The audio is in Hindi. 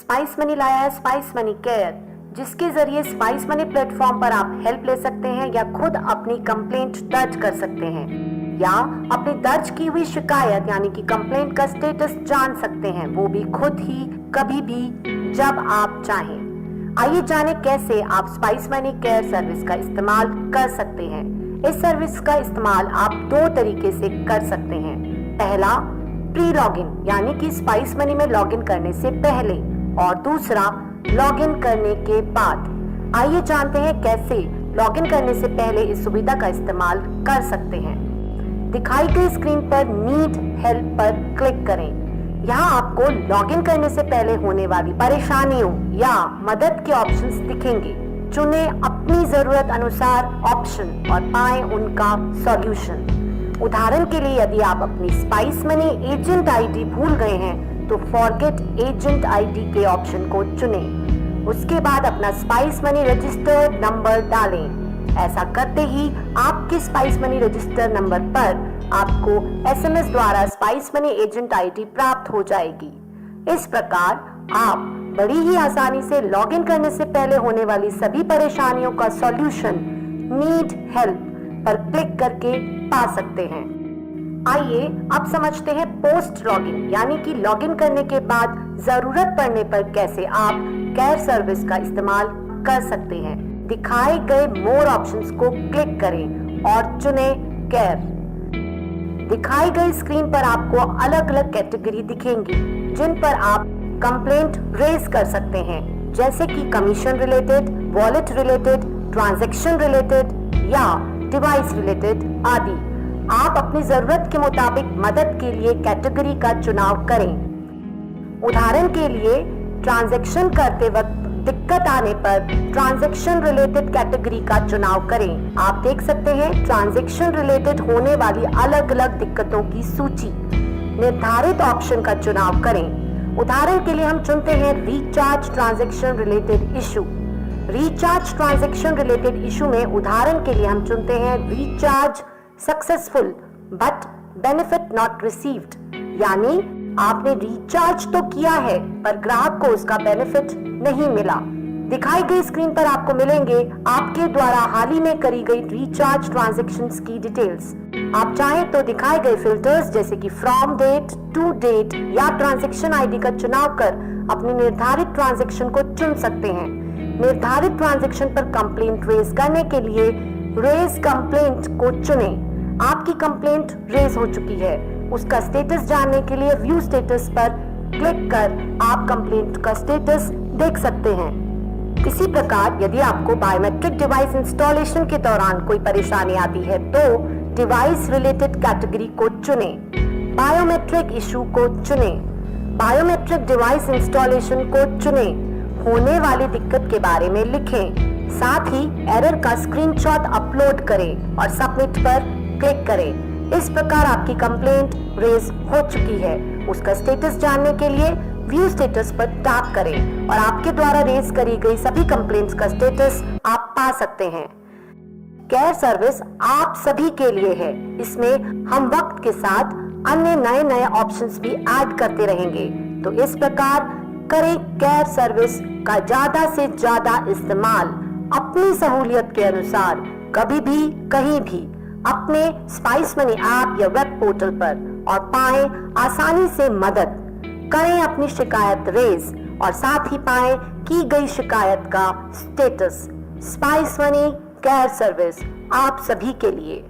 स्पाइस मनी लाया है स्पाइस मनी केयर, जिसके जरिए स्पाइस मनी प्लेटफॉर्म पर आप हेल्प ले सकते हैं या खुद अपनी कंप्लेंट दर्ज कर सकते हैं या अपनी दर्ज की हुई शिकायत यानी कि कंप्लेंट का स्टेटस जान सकते हैं, वो भी खुद ही कभी भी जब आप चाहें। आइए जाने कैसे आप स्पाइस मनी केयर सर्विस का इस्तेमाल कर सकते हैं। इस सर्विस का इस्तेमाल आप दो तरीके से कर सकते हैं। पहला, प्री लॉगिन यानी कि स्पाइस मनी में लॉगिन करने से पहले, और दूसरा लॉगिन करने के बाद। आइए जानते हैं कैसे लॉगिन करने से पहले इस सुविधा का इस्तेमाल कर सकते हैं। दिखाई गई स्क्रीन पर नीड हेल्प पर क्लिक करें। यहाँ आपको लॉगिन करने से पहले होने वाली परेशानियों या मदद के ऑप्शंस दिखेंगे। चुनें अपनी जरूरत अनुसार ऑप्शन और पाएं उनका सॉल्यूशन। उदाहरण के लिए यदि आप अपनी स्पाइस मनी एजेंट आईडी भूल गए हैं तो फॉरगेट एजेंट आईडी के ऑप्शन को चुनें। उसके बाद अपना स्पाइस मनी रजिस्टर्ड नंबर डालें। ऐसा करते ही आपके स्पाइस मनी रजिस्टर्ड नंबर पर आपको एसएमएस द्वारा स्पाइस मनी एजेंट आईडी प्राप्त हो जाएगी। इस प्रकार आप बड़ी ही आसानी से लॉगिन करने से पहले होने वाली सभी परेशानियों का सॉल्यूशन नीड हेल्प पर क्लिक करके पा सकते हैं। आइए अब समझते हैं पोस्ट लॉगिन यानी कि लॉगिन करने के बाद जरूरत पड़ने पर कैसे आप केयर सर्विस का इस्तेमाल कर सकते हैं। दिखाए गए मोर ऑप्शंस को क्लिक करें और चुनें केयर। दिखाई गई स्क्रीन पर आपको अलग अलग कैटेगरी दिखेंगी जिन पर आप कंप्लेंट रेज कर सकते हैं, जैसे कि commission related, wallet related, transaction related या डिवाइस रिलेटेड आदि। आप अपनी जरूरत के मुताबिक मदद के लिए कैटेगरी का चुनाव करें। उदाहरण के लिए ट्रांजैक्शन करते वक्त दिक्कत आने पर ट्रांजैक्शन रिलेटेड कैटेगरी का चुनाव करें। आप देख सकते हैं ट्रांजैक्शन रिलेटेड होने वाली अलग अलग दिक्कतों की सूची। निर्धारित ऑप्शन का चुनाव करें। उदाहरण के लिए हम चुनते हैं recharge transaction related issue. Recharge transaction related issue में उदाहरण के लिए हम चुनते हैं recharge successful but benefit not received, यानी आपने रिचार्ज तो किया है पर ग्राहक को उसका बेनिफिट नहीं मिला। दिखाई गई स्क्रीन पर आपको मिलेंगे आपके द्वारा हाल ही में करी गई रिचार्ज ट्रांजैक्शंस की डिटेल्स। आप चाहें तो दिखाए गए फिल्टर्स जैसे कि फ्रॉम डेट, टू डेट या ट्रांजैक्शन आईडी का चुनाव कर अपनी निर्धारित ट्रांजैक्शन को चुन सकते हैं। निर्धारित ट्रांजैक्शन पर कंप्लेंट रेज करने के लिए रेज कंप्लेंट को चुनें। आपकी कंप्लेंट रेज हो चुकी है, उसका स्टेटस जानने के लिए व्यू स्टेटस पर क्लिक कर आप कंप्लेंट का स्टेटस देख सकते हैं। इसी प्रकार यदि आपको बायोमेट्रिक डिवाइस इंस्टॉलेशन के दौरान कोई परेशानी आती है तो डिवाइस रिलेटेड कैटेगरी को चुनें। बायोमेट्रिक इशू को चुनें। बायोमेट्रिक डिवाइस इंस्टॉलेशन को चुनें। होने वाली दिक्कत के बारे में लिखें। साथ ही एरर का स्क्रीनशॉट अपलोड करें और सबमिट पर क्लिक करें। इस प्रकार आपकी कंप्लेंट रेज हो चुकी है। उसका स्टेटस जानने के लिए व्यू स्टेटस पर टैप करें और आपके द्वारा रेज करी गई सभी कंप्लेंट्स का स्टेटस आप पा सकते हैं। केयर सर्विस आप सभी के लिए है। इसमें हम वक्त के साथ अन्य नए ऑप्शंस भी ऐड करते रहेंगे। तो इस प्रकार करें केयर सर्विस का ज्यादा से ज्यादा इस्तेमाल अपनी सहूलियत के अनुसार, कभी भी कहीं भी अपने स्पाइस मनी ऐप या वेब पोर्टल पर, और पाएं आसानी से मदद। करें अपनी शिकायत रेज और साथ ही पाएं की गई शिकायत का status. Spice money care service आप सभी के लिए।